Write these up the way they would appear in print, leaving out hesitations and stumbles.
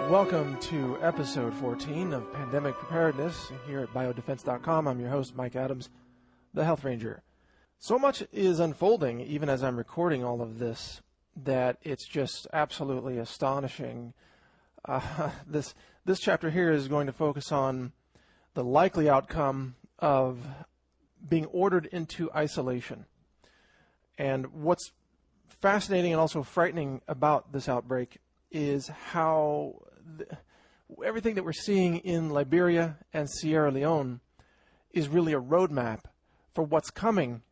Welcome to episode 14 of Pandemic Preparedness here at BioDefense.com. I'm your host, Mike Adams, the Health Ranger. So much is unfolding, even as I'm recording all of this, that it's just absolutely astonishing. This chapter here is going to focus on the likely outcome of being ordered into isolation. And what's fascinating and also frightening about this outbreak is how everything that we're seeing in Liberia and Sierra Leone is really a roadmap for what's coming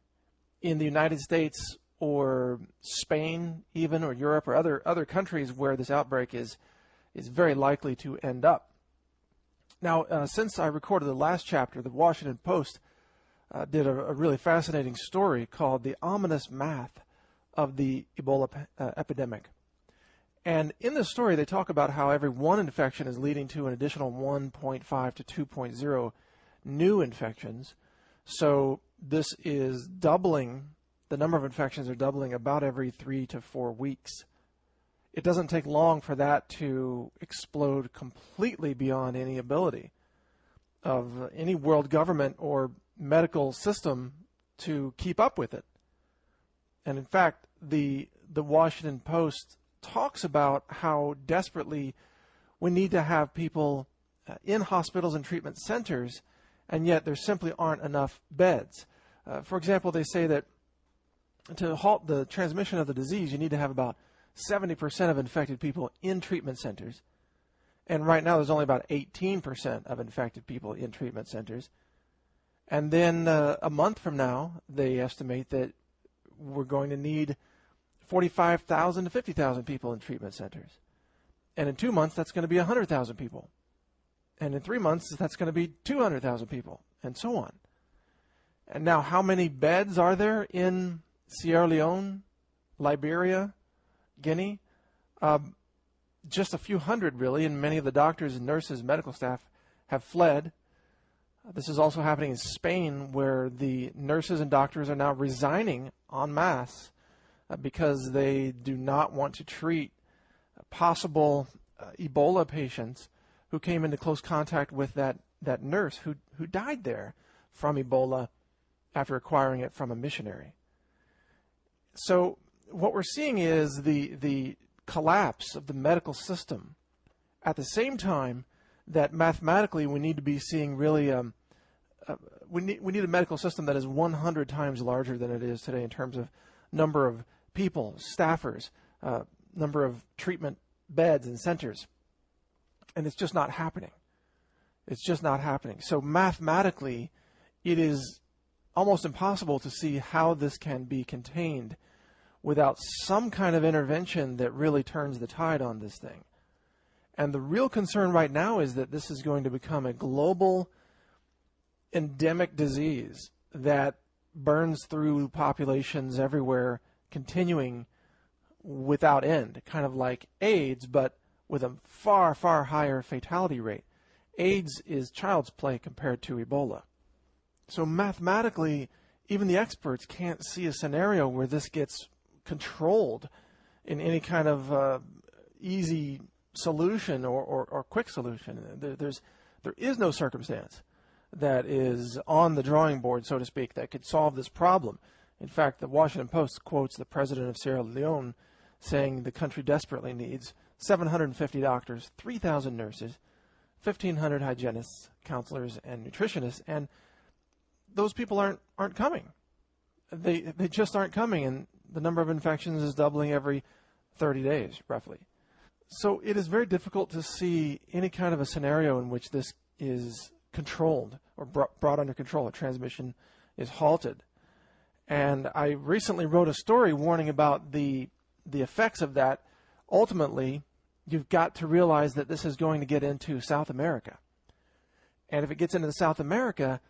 in the United States or Spain even, or Europe or other countries where this outbreak is very likely to end up. Now, since I recorded the last chapter, the Washington Post did a really fascinating story called The Ominous Math of the Ebola Epidemic. And in this story, they talk about how every one infection is leading to an additional 1.5 to 2.0 new infections. So this is doubling, the number of infections are doubling about every 3 to 4 weeks. It doesn't take long for that to explode completely beyond any ability of any world government or medical system to keep up with it. And in fact, the Washington Post talks about how desperately we need to have people in hospitals and treatment centers, and yet there simply aren't enough beds. For example, they say that to halt the transmission of the disease, you need to have about 70% of infected people in treatment centers. And right now there's only about 18% of infected people in treatment centers. And then a month from now, they estimate that we're going to need 45,000 to 50,000 people in treatment centers. And in 2 months, that's going to be 100,000 people. And in 3 months, that's going to be 200,000 people, and so on. And now, how many beds are there in Sierra Leone, Liberia, Guinea? Just a few hundred, really, and many of the doctors and nurses, medical staff have fled. This is also happening in Spain, where the nurses and doctors are now resigning en masse because they do not want to treat possible Ebola patients who came into close contact with that nurse who died there from Ebola after acquiring it from a missionary. So what we're seeing is the collapse of the medical system at the same time that mathematically we need to be seeing really we need a medical system that is 100 times larger than it is today in terms of number of people, staffers, number of treatment beds and centers. And it's just not happening. It's just not happening. So mathematically, it is almost impossible to see how this can be contained without some kind of intervention that really turns the tide on this thing. And the real concern right now is that this is going to become a global endemic disease that burns through populations everywhere, continuing without end, kind of like AIDS, but with a far, far higher fatality rate. AIDS is child's play compared to Ebola. So mathematically, even the experts can't see a scenario where this gets controlled in any kind of easy solution or quick solution. There is no circumstance that is on the drawing board, so to speak, that could solve this problem. In fact, the Washington Post quotes the president of Sierra Leone saying the country desperately needs 750 doctors, 3,000 nurses, 1,500 hygienists, counselors, and nutritionists, and those people aren't coming. They just aren't coming, and the number of infections is doubling every 30 days, roughly. So it is very difficult to see any kind of a scenario in which this is controlled or brought under control, a transmission is halted. And I recently wrote a story warning about the effects of that. Ultimately, you've got to realize that this is going to get into South America. And if it gets into South America,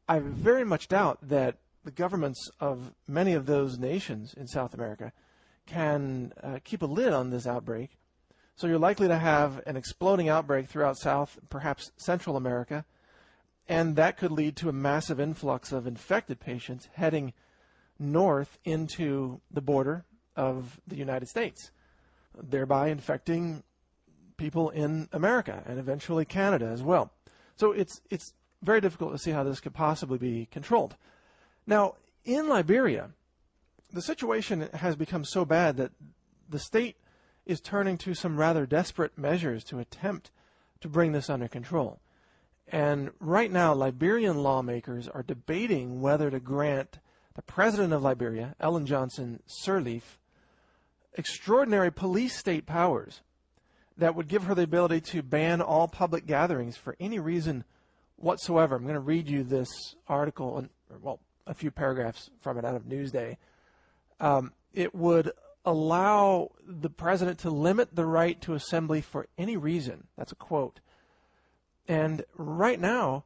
I very much doubt that the governments of many of those nations in South America can keep a lid on this outbreak. So you're likely to have an exploding outbreak throughout South, perhaps Central America, and that could lead to a massive influx of infected patients heading north into the border of the United States, thereby infecting people in America and eventually Canada as well. So it's very difficult to see how this could possibly be controlled. Now, in Liberia, the situation has become so bad that the state is turning to some rather desperate measures to attempt to bring this under control. And right now, Liberian lawmakers are debating whether to grant the president of Liberia, Ellen Johnson Sirleaf, extraordinary police state powers that would give her the ability to ban all public gatherings for any reason whatsoever. I'm going to read you this article, a few paragraphs from it out of Newsday. It would allow the president to limit the right to assembly for any reason. That's a quote. And right now,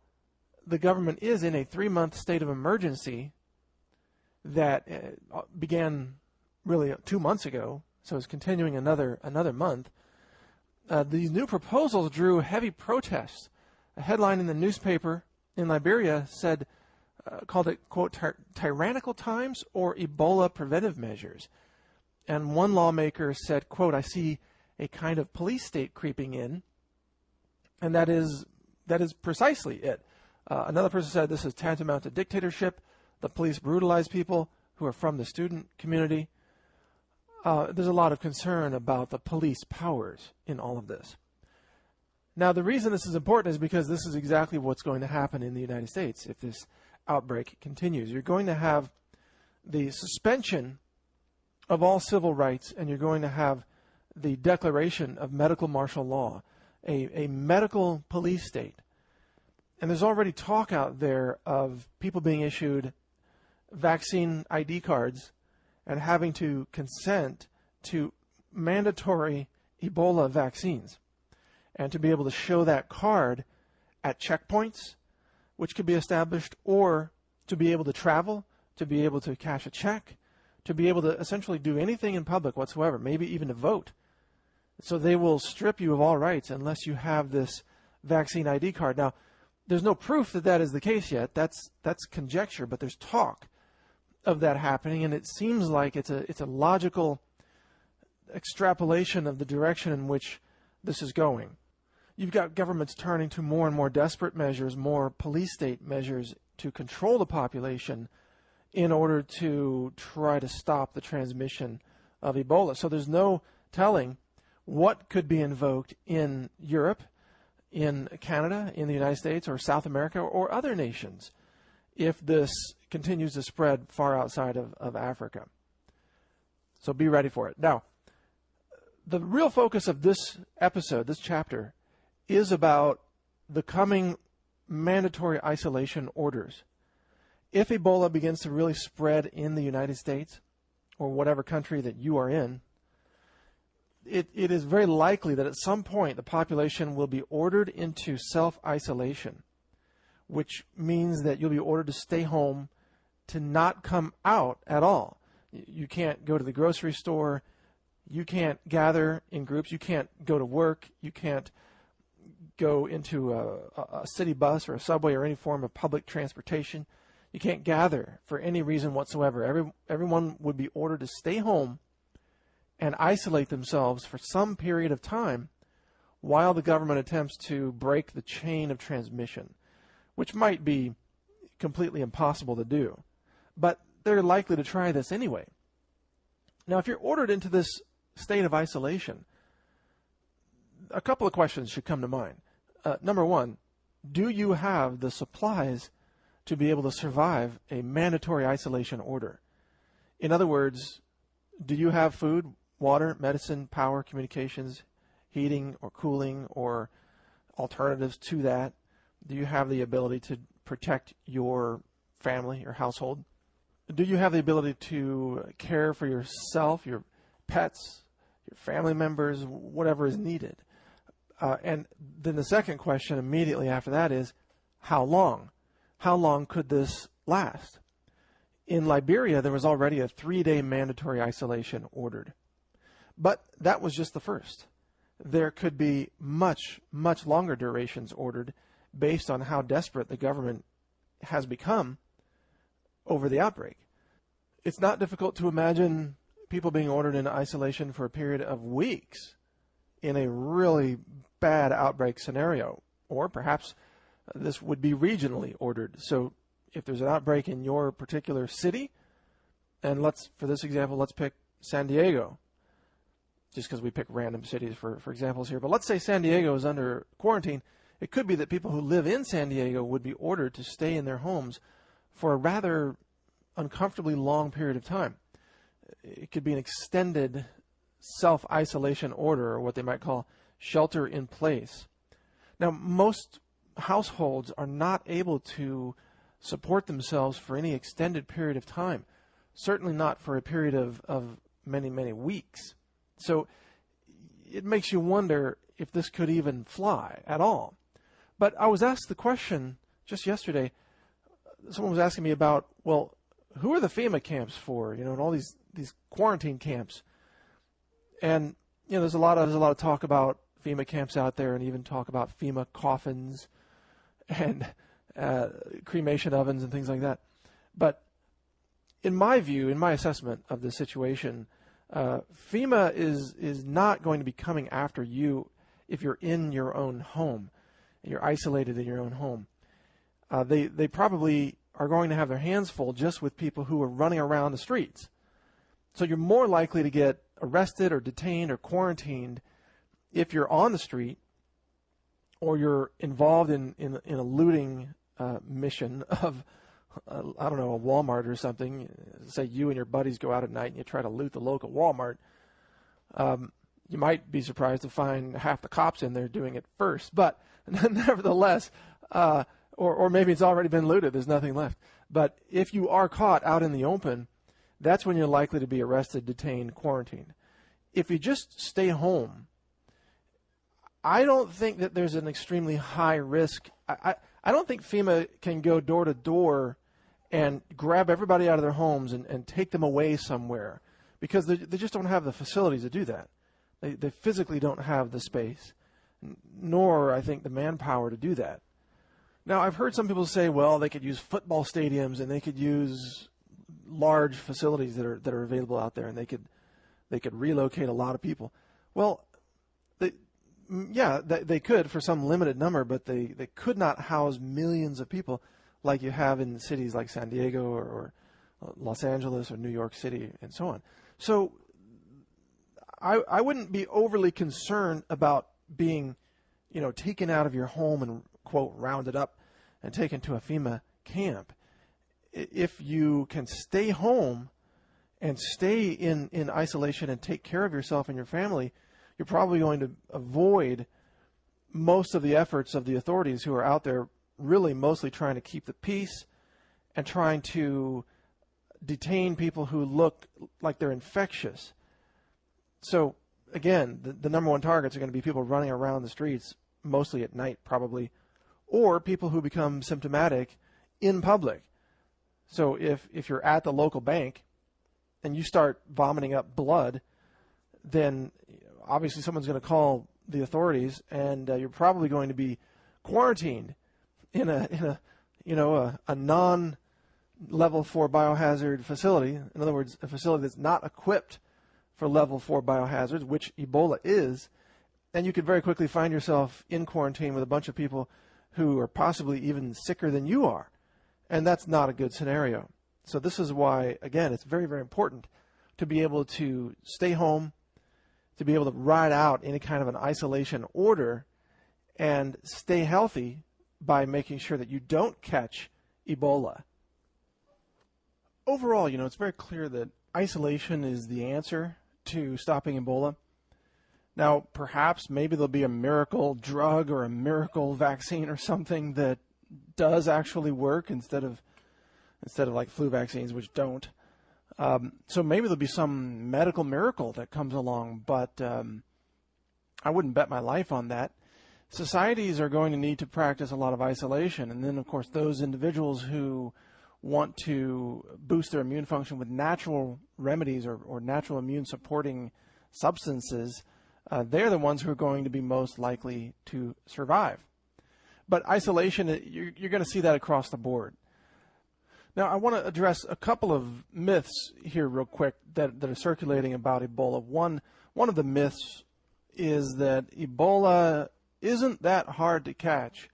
the government is in a 3-month state of emergency that began really 2 months ago, so it's continuing another month. These new proposals drew heavy protests. A headline in the newspaper in Liberia said, called it, quote, tyrannical times or Ebola preventive measures. And one lawmaker said, quote, I see a kind of police state creeping in, and that is precisely it. Another person said this is tantamount to dictatorship. The police brutalize people who are from the student community. There's a lot of concern about the police powers in all of this. Now, the reason this is important is because this is exactly what's going to happen in the United States if this outbreak continues. You're going to have the suspension of all civil rights, and you're going to have the declaration of medical martial law, a medical police state. And there's already talk out there of people being issued vaccine ID cards and having to consent to mandatory Ebola vaccines, and to be able to show that card at checkpoints, which could be established, or to be able to travel, to be able to cash a check, to be able to essentially do anything in public whatsoever, maybe even to vote. So they will strip you of all rights unless you have this vaccine ID card. Now, there's no proof that that is the case yet. That's conjecture, but there's talk of that happening, and it seems like it's a logical extrapolation of the direction in which this is going. You've got governments turning to more and more desperate measures, more police state measures to control the population in order to try to stop the transmission of Ebola. So there's no telling what could be invoked in Europe, in Canada, in the United States, or South America, or other nations if this continues to spread far outside of Africa. So be ready for it. Now, the real focus of this episode, this chapter, is about the coming mandatory isolation orders. If Ebola begins to really spread in the United States, or whatever country that you are in, it is very likely that at some point the population will be ordered into self-isolation, which means that you'll be ordered to stay home, to not come out at all. You can't go to the grocery store. You can't gather in groups. You can't go to work. You can't go into a city bus or a subway or any form of public transportation. You can't gather for any reason whatsoever. Everyone would be ordered to stay home and isolate themselves for some period of time while the government attempts to break the chain of transmission, which might be completely impossible to do. But they're likely to try this anyway. Now, if you're ordered into this state of isolation, a couple of questions should come to mind. Number one, do you have the supplies to be able to survive a mandatory isolation order? In other words, do you have food, water, medicine, power, communications, heating or cooling, or alternatives to that? Do you have the ability to protect your family, your household? Do you have the ability to care for yourself, your pets, your family members, whatever is needed? And then the second question immediately after that is, how long? How long could this last? In Liberia, there was already a 3-day mandatory isolation ordered. But that was just the first. There could be much, much longer durations ordered based on how desperate the government has become over the outbreak. It's not difficult to imagine people being ordered into isolation for a period of weeks in a really bad outbreak scenario. Or perhaps this would be regionally ordered. So if there's an outbreak in your particular city, and for this example, let's pick San Diego, just because we pick random cities for examples here. But let's say San Diego is under quarantine. It could be that people who live in San Diego would be ordered to stay in their homes for a rather uncomfortably long period of time. It could be an extended self-isolation order, or what they might call shelter in place. Now, most households are not able to support themselves for any extended period of time, certainly not for a period of many, many weeks. So it makes you wonder if this could even fly at all. But I was asked the question just yesterday. Someone was asking me about, well, who are the FEMA camps for? And all these quarantine camps. And there's a lot of talk about FEMA camps out there, and even talk about FEMA coffins and cremation ovens and things like that. But in my view, in my assessment of the situation, FEMA is not going to be coming after you if you're in your own home and you're isolated in your own home. They probably are going to have their hands full just with people who are running around the streets. So you're more likely to get arrested or detained or quarantined if you're on the street, or you're involved in a looting mission of, a Walmart or something. Say you and your buddies go out at night and you try to loot the local Walmart. You might be surprised to find half the cops in there doing it first. But nevertheless, or maybe it's already been looted. There's nothing left. But if you are caught out in the open, that's when you're likely to be arrested, detained, quarantined. If you just stay home, I don't think that there's an extremely high risk. I don't think FEMA can go door to door and grab everybody out of their homes and take them away somewhere, because they just don't have the facilities to do that. They physically don't have the space, nor, I think, the manpower to do that. Now, I've heard some people say, well, they could use football stadiums and they could use large facilities that are available out there, and they could relocate a lot of people. Well, they could for some limited number, but they could not house millions of people like you have in cities like San Diego or Los Angeles or New York City and so on. So I wouldn't be overly concerned about being, taken out of your home and, quote, rounded up and taken to a FEMA camp. If you can stay home and stay in isolation and take care of yourself and your family, you're probably going to avoid most of the efforts of the authorities, who are out there really mostly trying to keep the peace and trying to detain people who look like they're infectious. So, again, the number one targets are going to be people running around the streets, mostly at night probably, or people who become symptomatic in public. So if you're at the local bank and you start vomiting up blood, then obviously someone's going to call the authorities, and you're probably going to be quarantined in a non-level 4 biohazard facility. In other words, a facility that's not equipped for level 4 biohazards, which Ebola is, and you could very quickly find yourself in quarantine with a bunch of people who are possibly even sicker than you are, and that's not a good scenario. So this is why, again, it's very, very important to be able to stay home, to be able to ride out any kind of an isolation order and stay healthy by making sure that you don't catch Ebola. Overall, it's very clear that isolation is the answer to stopping Ebola. Now, perhaps maybe there'll be a miracle drug or a miracle vaccine or something that does actually work instead of like flu vaccines, which don't. So maybe there'll be some medical miracle that comes along, but I wouldn't bet my life on that. Societies are going to need to practice a lot of isolation, and then, of course, those individuals who want to boost their immune function with natural remedies or natural immune supporting substances, they're the ones who are going to be most likely to survive. But isolation, you're going to see that across the board. Now, I want to address a couple of myths here real quick that are circulating about Ebola. One of the myths is that Ebola isn't that hard to catch,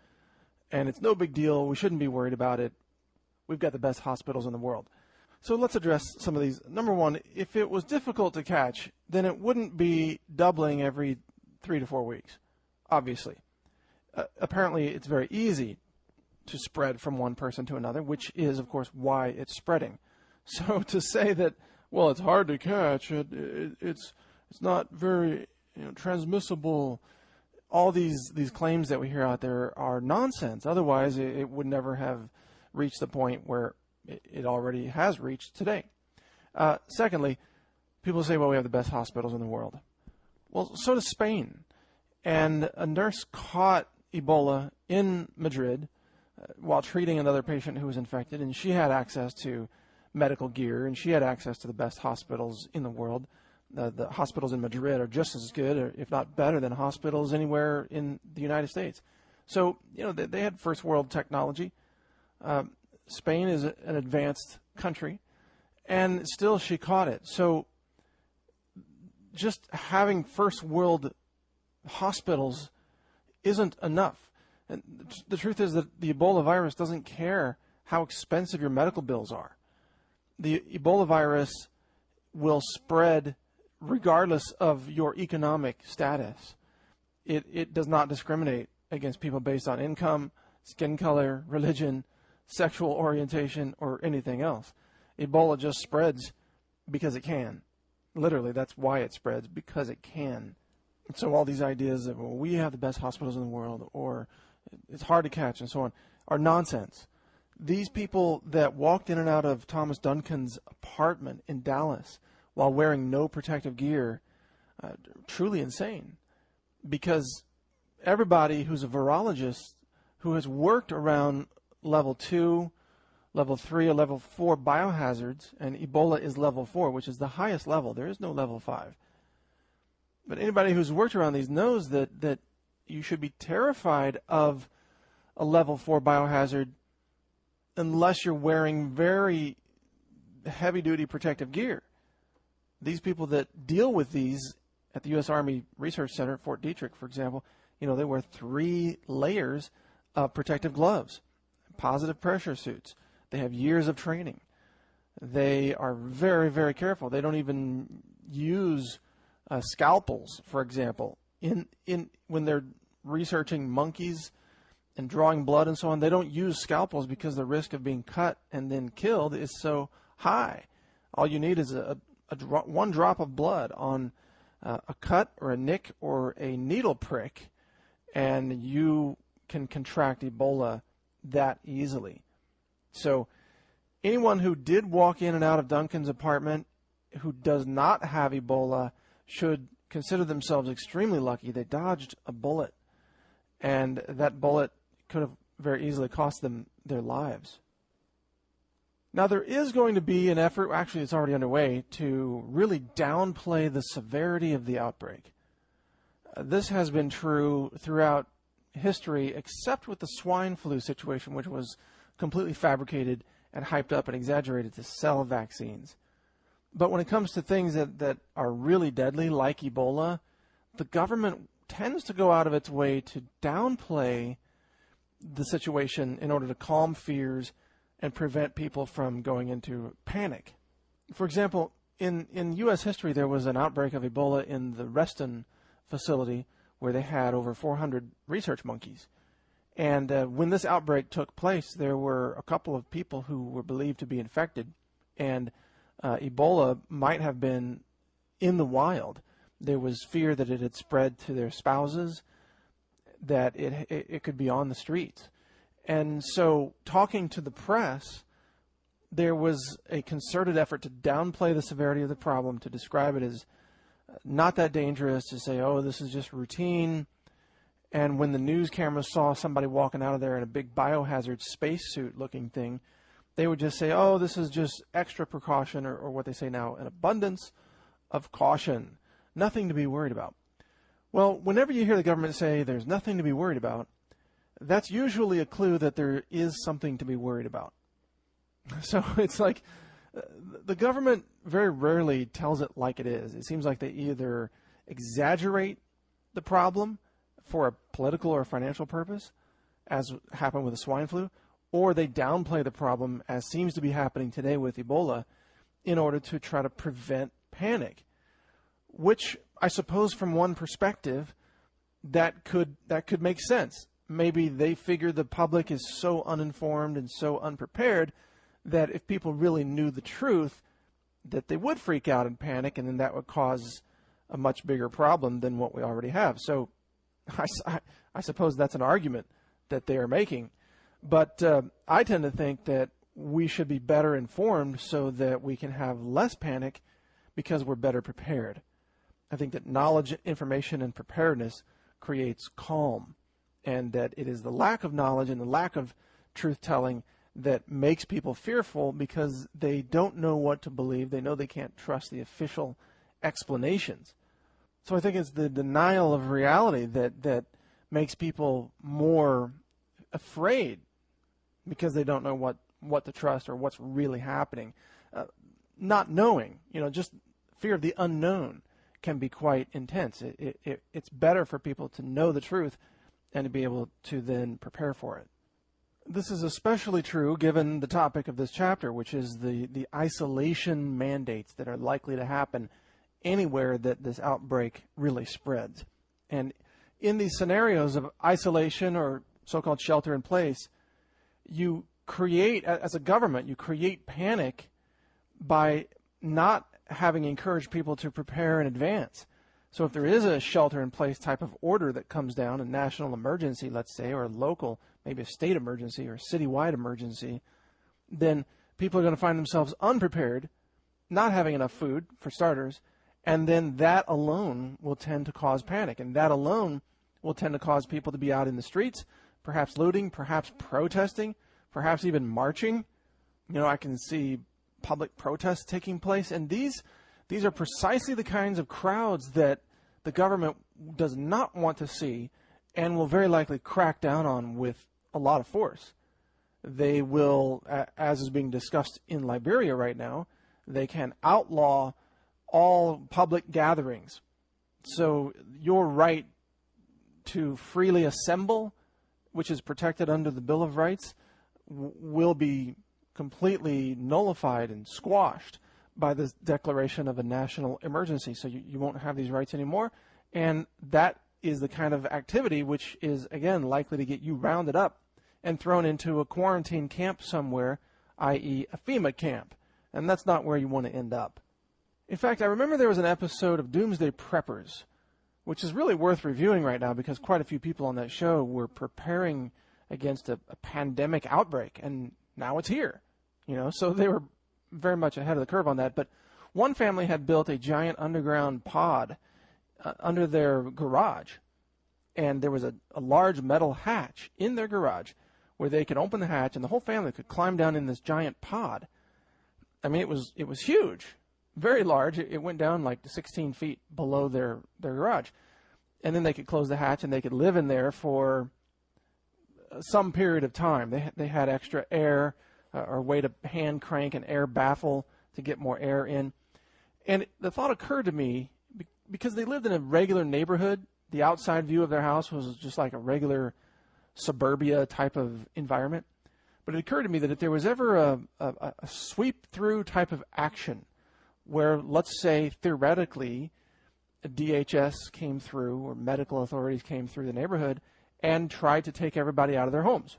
and it's no big deal. We shouldn't be worried about it. We've got the best hospitals in the world. So let's address some of these. Number one, if it was difficult to catch, then it wouldn't be doubling every 3 to 4 weeks, obviously. Apparently, it's very easy to spread from one person to another, which is, of course, why it's spreading. So to say that, well, it's hard to catch, it's not very transmissible, all these claims that we hear out there are nonsense. Otherwise, it would never have reached the point where it already has reached today. Secondly, people say, well, we have the best hospitals in the world. Well, so does Spain. And a nurse caught Ebola in Madrid while treating another patient who was infected, and she had access to medical gear, and she had access to the best hospitals in the world. The hospitals in Madrid are just as good, or if not better, than hospitals anywhere in the United States. So, they had first world technology. Spain is an advanced country, and still she caught it. So just having first world hospitals isn't enough. And the truth is that the Ebola virus doesn't care how expensive your medical bills are. The Ebola virus will spread regardless of your economic status. It does not discriminate against people based on income, skin color, religion, sexual orientation, or anything else. Ebola just spreads because it can. Literally, that's why it spreads, because it can. So all these ideas that, well, we have the best hospitals in the world, or it's hard to catch, and so on, are nonsense. These people that walked in and out of Thomas Duncan's apartment in Dallas while wearing no protective gear, truly insane. Because everybody who's a virologist who has worked around level 2, level 3, or level 4 biohazards, and Ebola is level 4, which is the highest level. There is no level 5. But anybody who's worked around these knows that you should be terrified of a level 4 biohazard unless you're wearing very heavy-duty protective gear. These people that deal with these at the U.S. Army Research Center, Fort Detrick, for example, they wear 3 layers of protective gloves, positive pressure suits. They have years of training. They are very, very careful. They don't even use scalpels, for example. When they're researching monkeys and drawing blood and so on, they don't use scalpels because the risk of being cut and then killed is so high. All you need is one drop of blood on a cut or a nick or a needle prick, and you can contract Ebola that easily. So anyone who did walk in and out of Duncan's apartment who does not have Ebola should consider themselves extremely lucky. They dodged a bullet, and that bullet could have very easily cost them their lives. Now, there is going to be an effort, actually it's already underway, to really downplay the severity of the outbreak. This has been true throughout history, except with the swine flu situation, which was completely fabricated and hyped up and exaggerated to sell vaccines. But when it comes to things that are really deadly, like Ebola, the government tends to go out of its way to downplay the situation in order to calm fears and prevent people from going into panic. For example, in U.S. history, there was an outbreak of Ebola in the Reston facility where they had over 400 research monkeys. And when this outbreak took place, there were a couple of people who were believed to be infected, and Ebola might have been in the wild. There was fear that it had spread to their spouses, that it could be on the streets. And so, talking to the press, there was a concerted effort to downplay the severity of the problem, to describe it as not that dangerous, to say, oh, this is just routine. And when the news cameras saw somebody walking out of there in a big biohazard spacesuit looking thing, they would just say, oh, this is just extra precaution, or what they say now, an abundance of caution. Nothing to be worried about. Well, whenever you hear the government say there's nothing to be worried about, that's usually a clue that there is something to be worried about. So it's like the government very rarely tells it like it is. It seems like they either exaggerate the problem for a political or financial purpose, as happened with the swine flu, or they downplay the problem, as seems to be happening today with Ebola, in order to try to prevent panic, which I suppose from one perspective that could make sense. Maybe they figure the public is so uninformed and so unprepared that if people really knew the truth, that they would freak out and panic, and then that would cause a much bigger problem than what we already have. So I suppose that's an argument that they are making. But I tend to think that we should be better informed so that we can have less panic because we're better prepared. I think that knowledge, information, and preparedness creates calm, and that it is the lack of knowledge and the lack of truth-telling that makes people fearful because they don't know what to believe. They know they can't trust the official explanations. So I think it's the denial of reality that makes people more afraid because they don't know what to trust or what's really happening. Not knowing, just fear of the unknown can be quite intense. It's better for people to know the truth and to be able to then prepare for it. This is especially true given the topic of this chapter, which is the isolation mandates that are likely to happen anywhere that this outbreak really spreads. And in these scenarios of isolation or so-called shelter in place, you create, as a government, you create panic by not having encouraged people to prepare in advance. So if there is a shelter-in-place type of order that comes down, a national emergency, let's say, or a local, maybe a state emergency or a citywide emergency, then people are going to find themselves unprepared, not having enough food, for starters, and then that alone will tend to cause panic, and that alone will tend to cause people to be out in the streets, perhaps looting, perhaps protesting, perhaps even marching. I can see public protests taking place, and these are precisely the kinds of crowds that the government does not want to see and will very likely crack down on with a lot of force. They will, as is being discussed in Liberia right now, they can outlaw all public gatherings. So your right to freely assemble, which is protected under the Bill of Rights, will be completely nullified and squashed by the declaration of a national emergency. So you won't have these rights anymore, and that is the kind of activity which is, again, likely to get you rounded up and thrown into a quarantine camp somewhere, i.e. a FEMA camp, and that's not where you want to end up. In fact, I remember there was an episode of Doomsday Preppers, which is really worth reviewing right now because quite a few people on that show were preparing against a pandemic outbreak, and now it's here. So they were very much ahead of the curve on that. But one family had built a giant underground pod under their garage, and there was a large metal hatch in their garage where they could open the hatch, and the whole family could climb down in this giant pod. I mean, it was huge, very large. It went down like 16 feet below their garage. And then they could close the hatch, and they could live in there for some period of time. They had extra air or a way to hand crank an air baffle to get more air in. And the thought occurred to me, because they lived in a regular neighborhood, the outside view of their house was just like a regular suburbia type of environment. But it occurred to me that if there was ever a sweep-through type of action where, let's say, theoretically, a DHS came through or medical authorities came through the neighborhood and tried to take everybody out of their homes,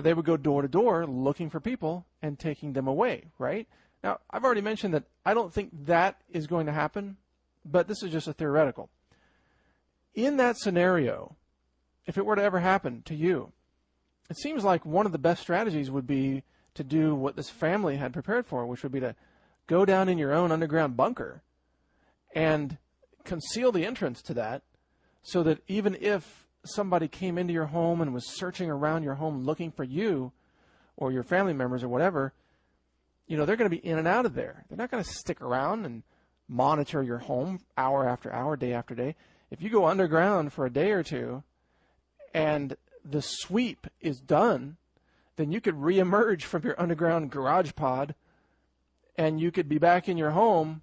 they would go door to door looking for people and taking them away, right? Now, I've already mentioned that I don't think that is going to happen, but this is just a theoretical. In that scenario, if it were to ever happen to you, it seems like one of the best strategies would be to do what this family had prepared for, which would be to go down in your own underground bunker and conceal the entrance to that so that even if somebody came into your home and was searching around your home looking for you or your family members or whatever, they're going to be in and out of there. They're not going to stick around and monitor your home hour after hour, day after day. If you go underground for a day or two and the sweep is done, then you could reemerge from your underground garage pod and you could be back in your home.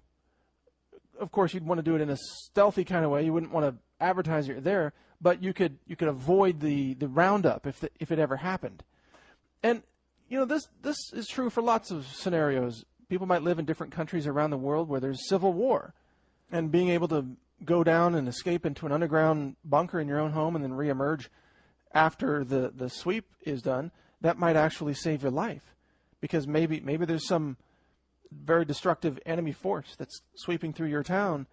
Of course, you'd want to do it in a stealthy kind of way. You wouldn't want to advertise you're there, but you could avoid the roundup if it ever happened. And this is true for lots of scenarios. People might live in different countries around the world where there's civil war, and being able to go down and escape into an underground bunker in your own home and then reemerge after the sweep is done, that might actually save your life, because maybe there's some very destructive enemy force that's sweeping through your town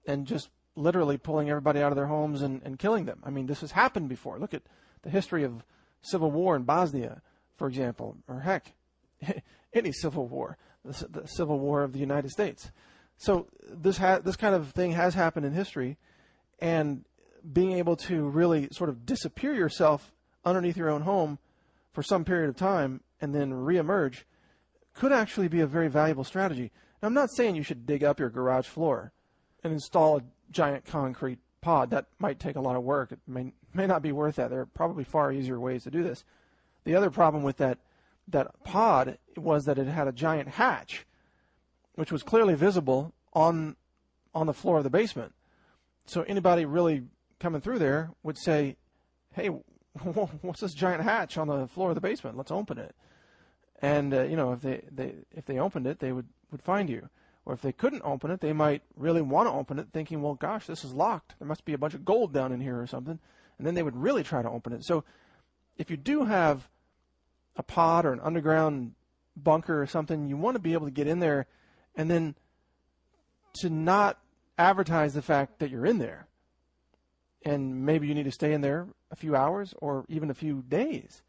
and just literally pulling everybody out of their homes and killing them. I mean, this has happened before. Look at the history of civil war in Bosnia, for example, or heck, any civil war, the Civil War of the United States. So this kind of thing has happened in history, and being able to really sort of disappear yourself underneath your own home for some period of time and then reemerge could actually be a very valuable strategy. Now, I'm not saying you should dig up your garage floor and install a giant concrete pod. That might take a lot of work. It may not be worth that. There are probably far easier ways to do this. The other problem with that pod was that it had a giant hatch, which was clearly visible on the floor of the basement. So anybody really coming through there would say, hey, what's this giant hatch on the floor of the basement? Let's open it. And if they opened it, they would find you. Or if they couldn't open it, they might really want to open it, thinking, well, gosh, this is locked. There must be a bunch of gold down in here or something. And then they would really try to open it. So if you do have a pod or an underground bunker or something, you want to be able to get in there and then to not advertise the fact that you're in there. And maybe you need to stay in there a few hours or even a few days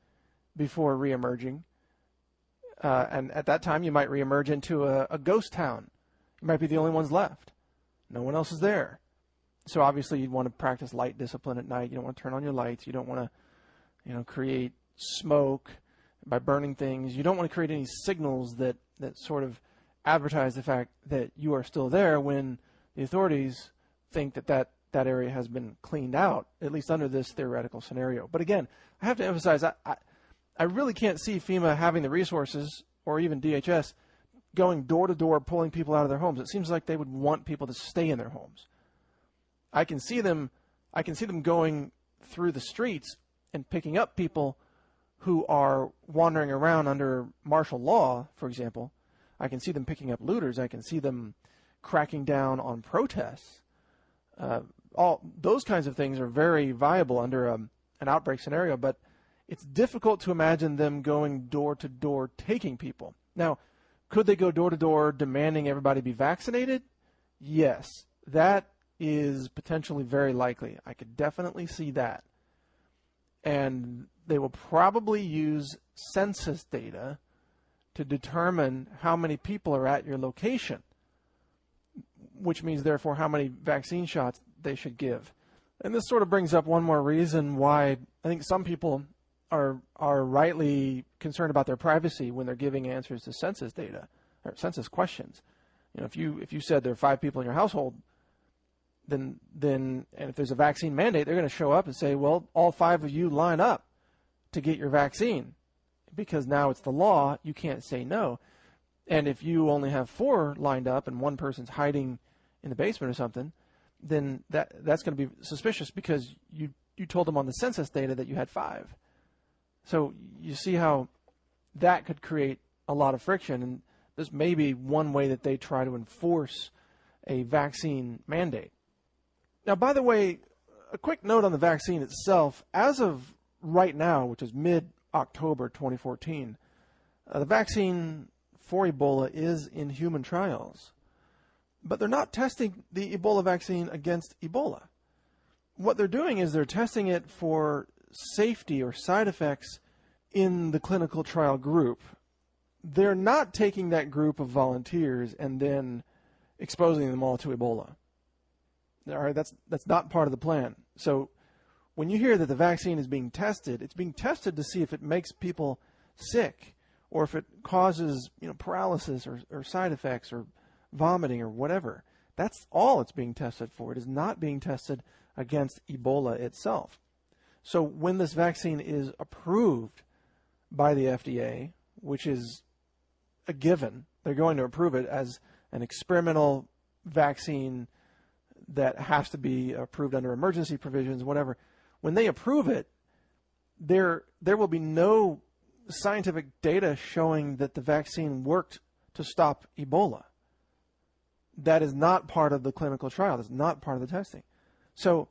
before reemerging. And at that time, you might reemerge into a ghost town. You might be the only ones left. No one else is there. So obviously, you'd want to practice light discipline at night. You don't want to turn on your lights. You don't want to, create smoke by burning things. You don't want to create any signals that sort of advertise the fact that you are still there when the authorities think that area has been cleaned out, at least under this theoretical scenario. But again, I have to emphasize, I really can't see FEMA having the resources, or even DHS, going door to door pulling people out of their homes. It seems like they would want people to stay in their homes. I can see them going through the streets and picking up people who are wandering around under martial law, for example. I can see them picking up looters. I can see them cracking down on protests. All those kinds of things are very viable under an outbreak scenario, but it's difficult to imagine them going door to door taking people. Now, could they go door to door demanding everybody be vaccinated? Yes, that is potentially very likely. I could definitely see that. And they will probably use census data to determine how many people are at your location, which means, therefore, how many vaccine shots they should give. And this sort of brings up one more reason why I think some people are rightly concerned about their privacy when they're giving answers to census data or census questions. If you said there are 5 people in your household, then and if there's a vaccine mandate, they're going to show up and say, well, all 5 of you line up to get your vaccine, because now it's the law. You can't say no. And if you only have 4 lined up and one person's hiding in the basement or something, then that's going to be suspicious, because you told them on the census data that you had 5. So you see how that could create a lot of friction, and this may be one way that they try to enforce a vaccine mandate. Now, by the way, a quick note on the vaccine itself. As of right now, which is mid-October 2014, the vaccine for Ebola is in human trials. But they're not testing the Ebola vaccine against Ebola. What they're doing is they're testing it for safety or side effects in the clinical trial group. They're not taking that group of volunteers and then exposing them all to Ebola. All right, that's not part of the plan. So when you hear that the vaccine is being tested, it's being tested to see if it makes people sick, or if it causes paralysis or side effects or vomiting or whatever. That's all it's being tested for. It is not being tested against Ebola itself. So when this vaccine is approved by the FDA, which is a given, they're going to approve it as an experimental vaccine that has to be approved under emergency provisions, whatever. When they approve it, there will be no scientific data showing that the vaccine worked to stop Ebola. That is not part of the clinical trial. That's not part of the testing. So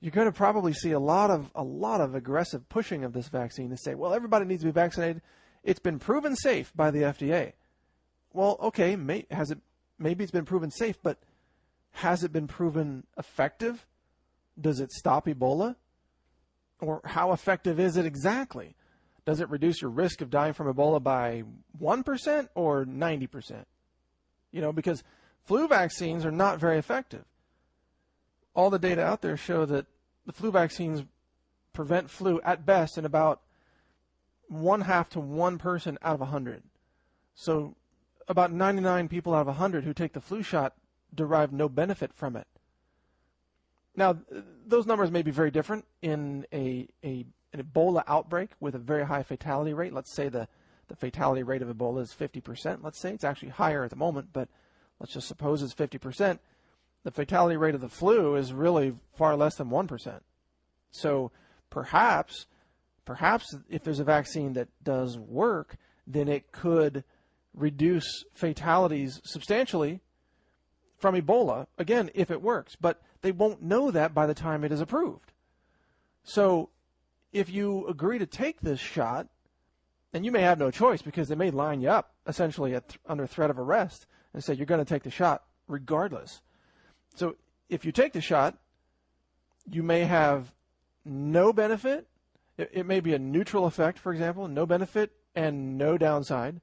you're going to probably see a lot of aggressive pushing of this vaccine to say, well, everybody needs to be vaccinated. It's been proven safe by the FDA. Well, okay, maybe it's been proven safe, but has it been proven effective? Does it stop Ebola? Or how effective is it exactly? Does it reduce your risk of dying from Ebola by 1% or 90%? Because flu vaccines are not very effective. All the data out there show that the flu vaccines prevent flu at best in about 1/2 to 1 person out of 100. So about 99 people out of 100 who take the flu shot derive no benefit from it. Now, those numbers may be very different in an Ebola outbreak with a very high fatality rate. Let's say the fatality rate of Ebola is 50%. Let's say it's actually higher at the moment, but let's just suppose it's 50%. The fatality rate of the flu is really far less than 1%. So perhaps if there's a vaccine that does work, then it could reduce fatalities substantially from Ebola, again, if it works. But they won't know that by the time it is approved. So if you agree to take this shot, and you may have no choice because they may line you up essentially under threat of arrest and say you're going to take the shot regardless. So if you take the shot, you may have no benefit. It may be a neutral effect, for example, no benefit and no downside.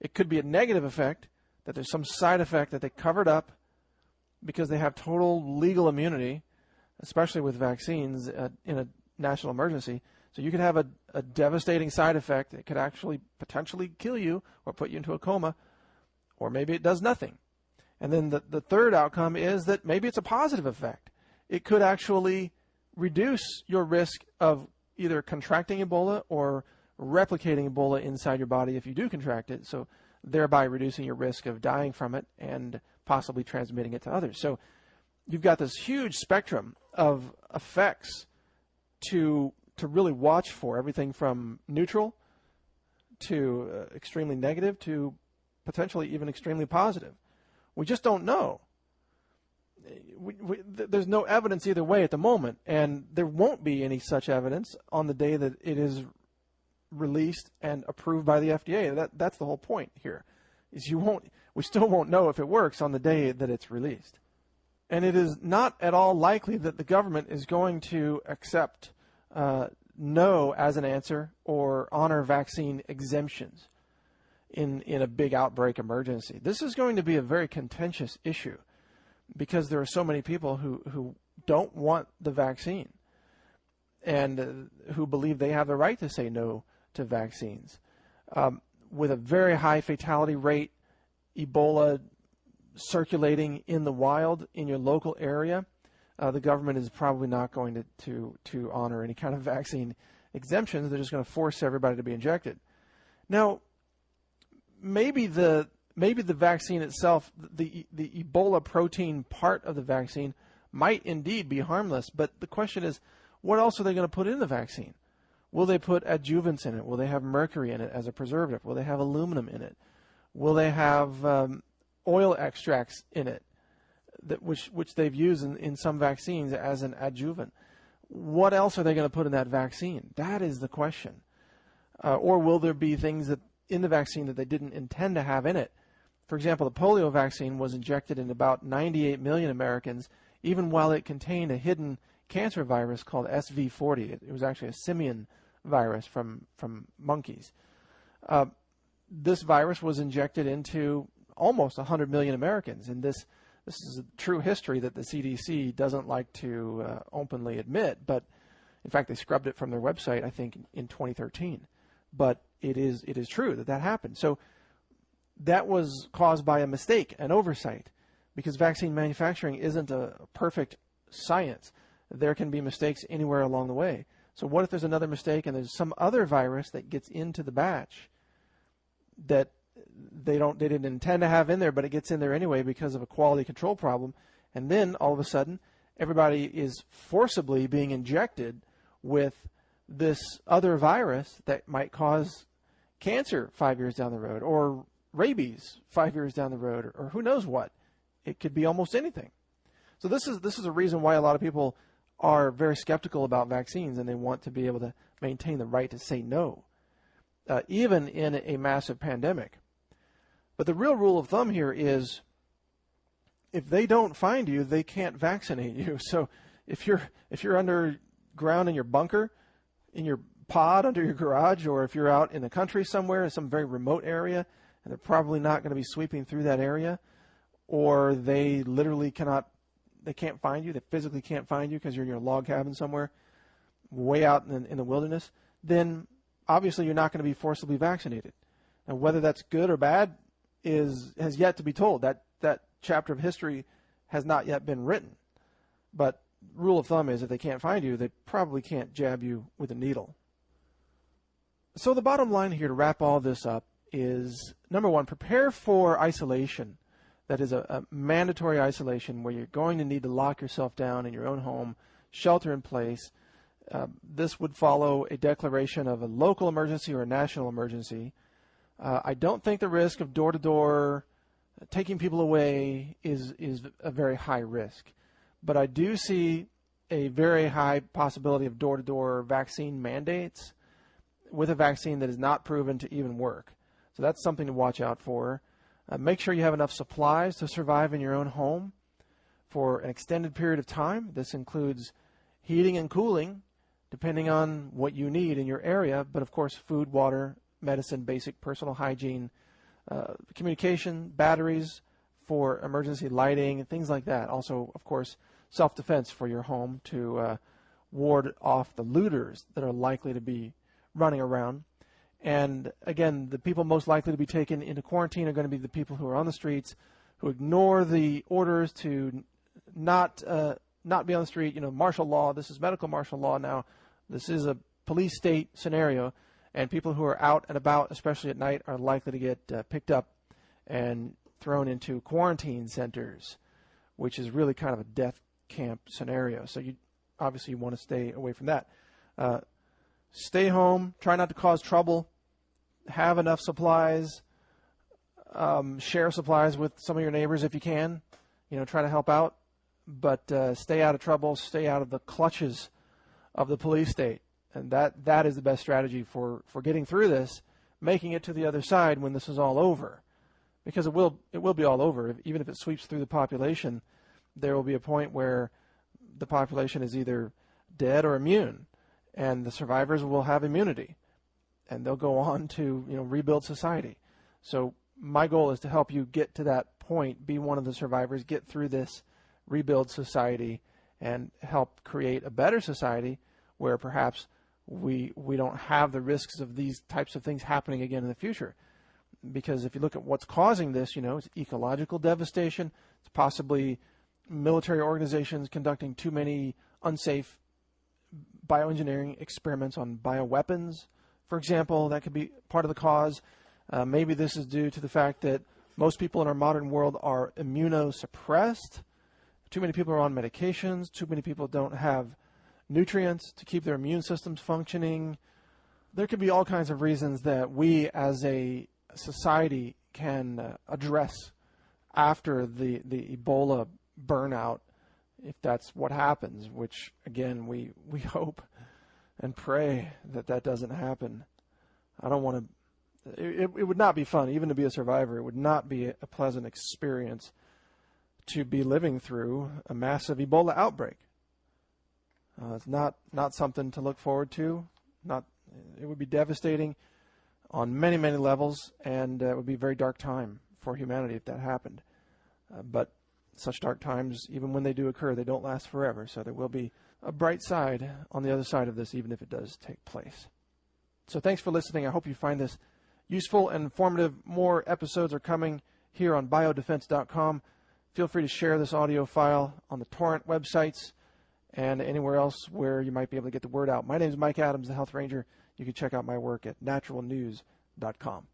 It could be a negative effect, that there's some side effect that they covered up because they have total legal immunity, especially with vaccines in a national emergency. So you could have a devastating side effect that could actually potentially kill you or put you into a coma, or maybe it does nothing. And then the third outcome is that maybe it's a positive effect. It could actually reduce your risk of either contracting Ebola or replicating Ebola inside your body if you do contract it, so thereby reducing your risk of dying from it and possibly transmitting it to others. So you've got this huge spectrum of effects to really watch for, everything from neutral to extremely negative to potentially even extremely positive. We just don't know. There's no evidence either way at the moment, and there won't be any such evidence on the day that it is released and approved by the FDA. That's the whole point here, is we still won't know if it works on the day that it's released. And it is not at all likely that the government is going to accept no as an answer or honor vaccine exemptions in a big outbreak emergency. This is going to be a very contentious issue because there are so many people who don't want the vaccine and who believe they have the right to say no to vaccines. With a very high fatality rate, Ebola circulating in the wild in your local area, the government is probably not going to honor any kind of vaccine exemptions. They're just going to force everybody to be injected. Now, maybe the vaccine itself, the Ebola protein part of the vaccine, might indeed be harmless. But the question is, what else are they going to put in the vaccine? Will they put adjuvants in it? Will they have mercury in it as a preservative? Will they have aluminum in it? Will they have oil extracts in it, which they've used in some vaccines as an adjuvant? What else are they going to put in that vaccine? That is the question. Or will there be things that in the vaccine that they didn't intend to have in it? For example, the polio vaccine was injected in about 98 million Americans, even while it contained a hidden cancer virus called SV40. It was actually a simian virus from monkeys. This virus was injected into almost 100 million Americans, and this is a true history that the CDC doesn't like to openly admit, but in fact they scrubbed it from their website, I think, in 2013. But it is true that happened. So that was caused by a mistake, an oversight, because vaccine manufacturing isn't a perfect science. There can be mistakes anywhere along the way. So what if there's another mistake and there's some other virus that gets into the batch that they didn't intend to have in there, but it gets in there anyway because of a quality control problem, And then all of a sudden, everybody is forcibly being injected with this other virus that might cause cancer 5 years down the road, or rabies 5 years down the road, or who knows what. It could be almost anything. So this is a reason why a lot of people are very skeptical about vaccines, and they want to be able to maintain the right to say no, even in a massive pandemic. But the real rule of thumb here is, if they don't find you, they can't vaccinate you. So if you're underground in your bunker, in your pod under your garage, or if you're out in the country somewhere in some very remote area, and they're probably not going to be sweeping through that area, or they literally can't find you, they physically can't find you because you're in your log cabin somewhere way out in the wilderness, then obviously you're not going to be forcibly vaccinated. And whether that's good or bad has yet to be told. That chapter of history has not yet been written. But rule of thumb is, if they can't find you, they probably can't jab you with a needle. So the bottom line here, to wrap all this up, is, number one, prepare for isolation. That is a mandatory isolation where you're going to need to lock yourself down in your own home, shelter in place. This would follow a declaration of a local emergency or a national emergency. I don't think the risk of door-to-door taking people away is a very high risk. But I do see a very high possibility of door-to-door vaccine mandates with a vaccine that is not proven to even work. So that's something to watch out for. Make sure you have enough supplies to survive in your own home for an extended period of time. This includes heating and cooling, depending on what you need in your area, but of course food, water, medicine, basic personal hygiene, communication, batteries for emergency lighting, things like that. Also, of course, self-defense for your home to ward off the looters that are likely to be running around. And again, the people most likely to be taken into quarantine are going to be the people who are on the streets, who ignore the orders to not be on the street. Martial law. This is medical martial law now. This is a police state scenario, and people who are out and about, especially at night, are likely to get picked up and thrown into quarantine centers, which is really kind of a death camp scenario. So you obviously want to stay away from that. Stay home. Try not to cause trouble. Have enough supplies. Share supplies with some of your neighbors if you can. Try to help out. But stay out of trouble. Stay out of the clutches of the police state. And that is the best strategy for getting through this, making it to the other side when this is all over. Because it will be all over. Even if it sweeps through the population, there will be a point where the population is either dead or immune. And the survivors will have immunity. And they'll go on to rebuild society. So my goal is to help you get to that point, be one of the survivors, get through this, rebuild society, and help create a better society where perhaps we don't have the risks of these types of things happening again in the future. Because if you look at what's causing this, it's ecological devastation. It's possibly military organizations conducting too many unsafe bioengineering experiments on bioweapons, for example. That could be part of the cause. Maybe this is due to the fact that most people in our modern world are immunosuppressed. Too many people are on medications. Too many people don't have nutrients to keep their immune systems functioning. There could be all kinds of reasons that we as a society can address after the Ebola burnout, if that's what happens, which, again, we hope and pray that doesn't happen. I don't want to... It would not be fun, even to be a survivor. It would not be a pleasant experience to be living through a massive Ebola outbreak. It's not something to look forward to. It would be devastating on many, many levels, and it would be a very dark time for humanity if that happened. But such dark times, even when they do occur, they don't last forever. So there will be a bright side on the other side of this, even if it does take place. So thanks for listening. I hope you find this useful and informative. More episodes are coming here on BioDefense.com. Feel free to share this audio file on the torrent websites and anywhere else where you might be able to get the word out. My name is Mike Adams, the Health Ranger. You can check out my work at naturalnews.com.